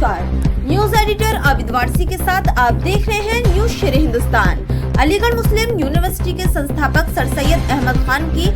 नमस्कार, news editor Abid Warsi के साथ आप देख रहे हैं न्यूज शेर हिंदुस्तान। अलीगढ़ मुस्लिम यूनिवर्सिटी के संस्थापक सर सैयद अहमद खान की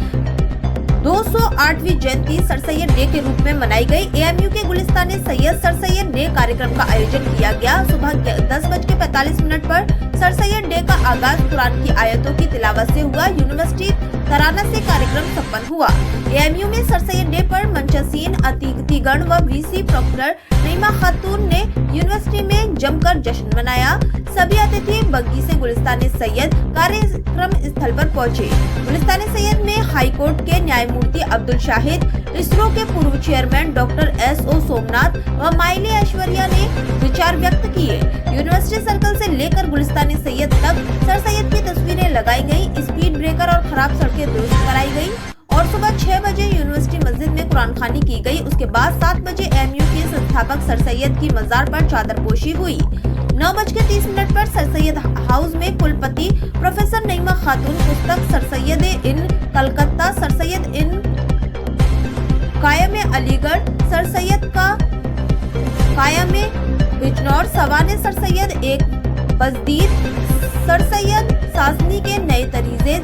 208वीं जयंती सर सैयद डे के रूप में मनाई गई। एएमयू के गुलिस्तान सैयद सर सैयद डे कार्यक्रम का आयोजन किया गया। सुबह 10:45 पर सर सैयद डे का आगाज कुरान की आयतों की तिलावत से हुआ। यूनिवर्सिटी तराना से कार्यक्रम संपन्न हुआ। एएमयू में सर सैयद डे पर मंचसीन अतिथिगण व वीसी प्रोफेसर नईमा खातून ने यूनिवर्सिटी में जमकर जश्न मनाया। सभी अतिथि बग्गी से गुलिस्तान सैयद कार्यक्रम स्थल पर पहुंचे। गुलिस्तान सैयद में हाई कोर्ट के न्यायमूर्ति अब्दुल शाहिद, इसरो के पूर्व चेयरमैन डॉक्टर S.O. सोमनाथ व माइली ऐश्वर्या ने विचार व्यक्त किए। यूनिवर्सिटी सर्कल से लेकर गुलिस्तान सैयद तक सर सैयद की तस्वीरें लगाई गयी। स्पीड ब्रेकर और खराब सड़कें दुरुस्त कराई गयी और सुबह 6 बजे यूनिवर्सिटी मस्जिद में कुरान खानी की गई। उसके बाद 7 बजे एएमयू के संस्थापक सर सैयद की मजार पर चादरपोशी हुई। 9:30 पर सर सैयद हाउस में कुलपति प्रोफेसर नईमा खातून पुस्तक सर सैयद इन कलकत्ता, सर सैयद इन कायम अलीगढ़, सर सैयद का कायम बिजनौर, सवाने सर सैयद एक बजदीद, सर सैयद सासनी के नए तरीजे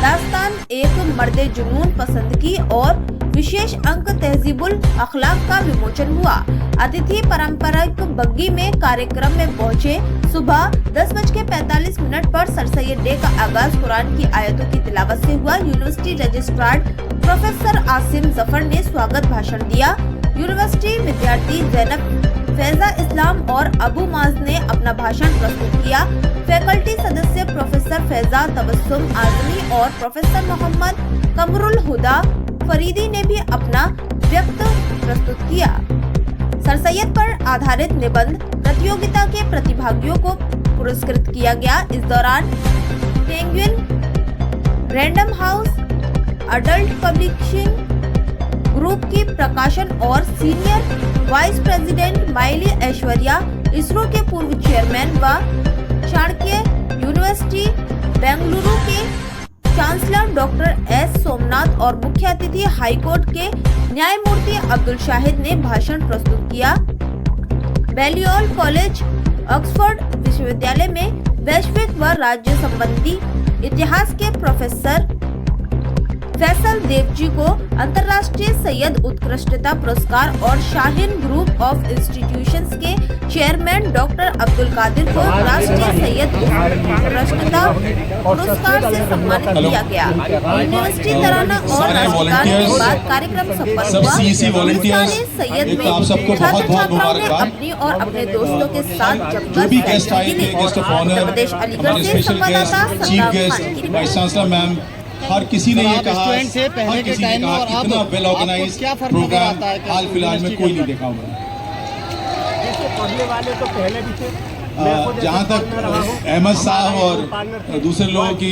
दास्तान एक मर्दे जुनून पसंद की और विशेष अंक तहजीबुल अखलाक का विमोचन हुआ। अतिथि पारंपरिक बग्गी में कार्यक्रम में पहुंचे। सुबह 10:45 पर सर सैयद डे का आगाज कुरान की आयतों की तिलावत से हुआ। University registrar professor Asim Zafar ने स्वागत भाषण दिया। यूनिवर्सिटी विद्यार्थी जैनब फैजा इस्लाम और अबू माज ने अपना भाषण प्रस्तुत किया। फैकल्टी सदस्य प्रोफेसर फैजा तबस्सुम आजमी और प्रोफेसर मोहम्मद कमरुल हुदा फरीदी ने भी अपना व्यक्त प्रस्तुत किया। सर सैयद पर आधारित निबंध प्रतियोगिता के प्रतिभागियों को पुरस्कृत किया गया। इस दौरान penguin, random house, adult publishing group की प्रकाशन और senior vice president Miley Aishwarya, ISRO के पूर्व चेयरमैन व चाणक्य यूनिवर्सिटी बेंगलुरु के चांसलर डॉक्टर S. सोमनाथ और मुख्य अतिथि हाईकोर्ट के न्यायमूर्ति अब्दुल शाहिद ने भाषण प्रस्तुत किया। बैलियोल कॉलेज, ऑक्सफोर्ड विश्वविद्यालय में वैश्विक व राज्य संबंधी इतिहास के प्रोफेसर फैसल देवजी को अंतर्राष्ट्रीय सैयद उत्कृष्टता पुरस्कार और शाहीन ग्रुप ऑफ इंस्टीट्यूशंस के चेयरमैन डॉक्टर अब्दुल कादिर को राष्ट्रीय सैयद उत्कृष्टता पुरस्कार से सम्मानित किया गया। यूनिवर्सिटी तराना और राजस्थान के बाद कार्यक्रम संपन्न हुआ। सैयद में छात्र छात्राओं ने अपनी और अपने दोस्तों के साथ जमकर प्रदेश अलीगढ़ से संवाददाता संग्राम खान की हर किसी ने ये कहा, हर किसी ने कहा कितना वेल ऑर्गेनाइज प्रोग्राम हाल फिलहाल में कोई नहीं देखा होगा। पढ़ने वाले तो पहले भी थे। जहाँ तक अहमद साहब और दूसरे लोगों की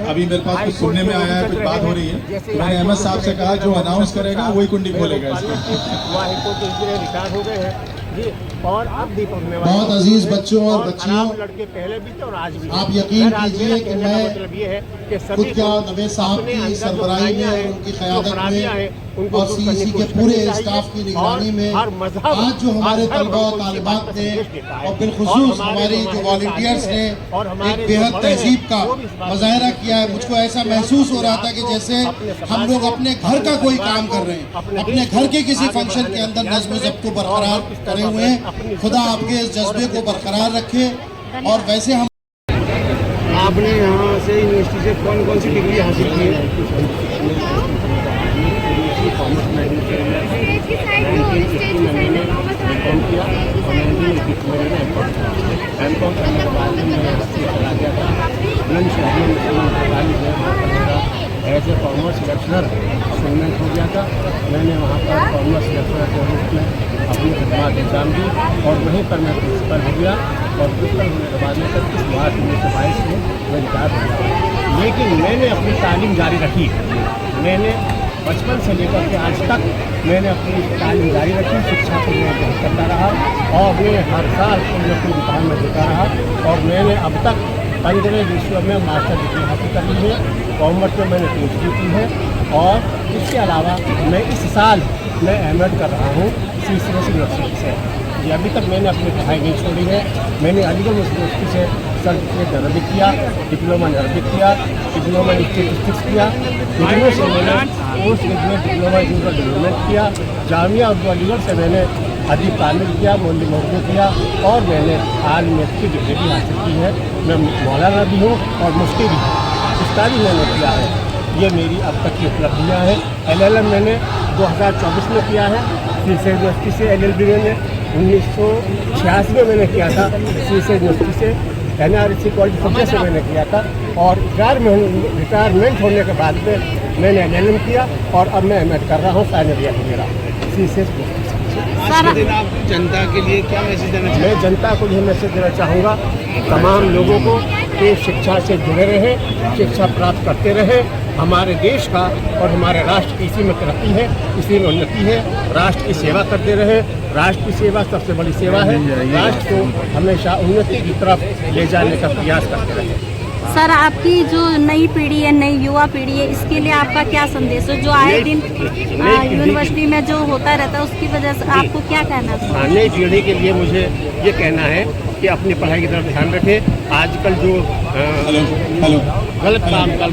अभी मेरे पास कुछ सुनने में आया है, कुछ बात हो रही है, तो मैंने अहमद साहब से कहा जो अनाउंस करेगा वही कुंडी खोलेगा इसको। और अब भी पढ़ने वाले बहुत अजीज बच्चों और बच्चियों, लड़के पहले भी थे और आज भी। आप यकीन कीजिए कि मैं मतलब ये है कि खुद क्या नवेद साहब की सरबराही में और उनकी क़यादत में और CEC के पूरे स्टाफ की निगरानी में आज जो हमारे तलबा और तालिबात ने और बिलखुसूस हमारी जो वॉलंटियर्स ने एक बेहद तहजीब का मुजाहरा किया है, मुझको ऐसा महसूस हो रहा था कि जैसे हम लोग अपने घर का कोई काम कर रहे हैं, अपने घर के किसी फंक्शन के अंदर नज़्म ज़ब्त को बरकरार करे हुए हैं। खुदा आपके इस जज्बे को बरकरार रखे। और वैसे हम आपने यहाँ से यूनिवर्सिटी से कौन कौन सी डिग्री हासिल की है? एमकॉम करने के बाद चला गया था। ऐसे कॉमर्स लेक्चरर अपॉइंटमेंट हो गया था। मैंने वहाँ पर कॉमर्स लेक्चरर के रूप में अपनी खिदमत एग्जाम दी और वहीं पर मैं प्रिंसिपल हो गया। और प्रिंसिपल होने के बाद में 31 मार्च 1922 में मैं रिटायर हो गया। लेकिन मैंने अपनी तालीम जारी रखी। मैंने बचपन से लेकर के आज तक मैंने अपनी तालीम जारी रखी। शिक्षा को मैं करता रहा और मैं हर साल कोई न कोई इम्तिहान में देता रहा। और मैंने अब तक 15 विषयों में मास्टर डिग्री हासिल कर ली है। कॉमर्स में मैंने PhD की है। और इसके अलावा मैं इस साल मैं एमएड कर रहा हूँ CCS यूनिवर्सिटी से। जी अभी तक मैंने अपनी पढ़ाई नहीं छोड़ी है। मैंने अलीगढ़ मुस्लिम यूनिवर्सिटी से सर्टिफिकेट अरबिक किया, डिप्लोमा इन अरबिक किया, डिप्लोमा इन स्टेटिस्टिक्स किया, उर्दू से मैंने post graduate diploma in user development किया, जामिया उर्दू अलीगढ़ से मैंने अदीब तामीर किया, मौलवी उर्दू किया और मैंने आलिम की डिग्री भी हासिल की है। मैं मौलाना भी हूँ और मुफ्ती भी हूँ, इसका भी मैंने किया है। ये मेरी अब तक की उपलब्धियाँ हैं। LLM मैंने 2024 में किया है सीसे यूनिवर्सिटी से। LLB मैंने 1986 में मैंने किया था सीसे यूनिवर्सिटी से। NRC कॉलेज फतेह से मैंने किया था और रिटायरमेंट होने के बाद में मैंने LLM किया और अब मैं MA कर रहा हूँ फाइनल ईयर मेरा सीसे यूनिवर्सिटी। आप जनता के लिए क्या मैसेज देना चाहिए? मैं जनता को यह मैसेज देना चाहूँगा तमाम लोगों को कि शिक्षा से जुड़े रहें, शिक्षा प्राप्त करते रहें। हमारे देश का और हमारे राष्ट्र की इसी में तरक्की है, इसी में उन्नति है। राष्ट्र की सेवा करते रहें। राष्ट्र की सेवा सबसे बड़ी सेवा है। राष्ट्र को हमेशा उन्नति की तरफ ले जाने का प्रयास करते रहें। सर, आपकी जो नई पीढ़ी है, नई युवा पीढ़ी है, इसके लिए आपका क्या संदेश है? जो आए दिन यूनिवर्सिटी में जो होता रहता है उसकी वजह से आपको क्या कहना है? नई पीढ़ी के लिए मुझे ये कहना है कि अपनी पढ़ाई की तरफ ध्यान रखें। आजकल जो गलत काम कर